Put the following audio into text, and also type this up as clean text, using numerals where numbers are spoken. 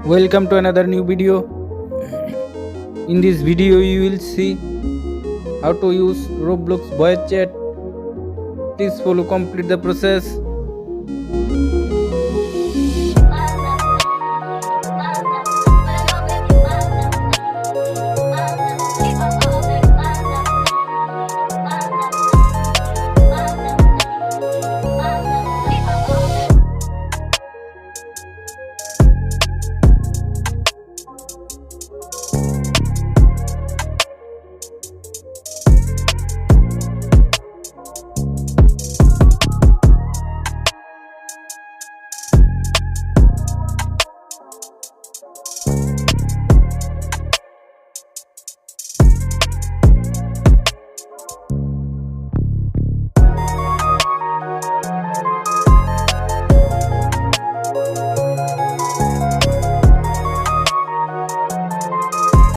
Welcome to another new video. In this video you will see how to use Roblox voice chat. Please follow complete the process.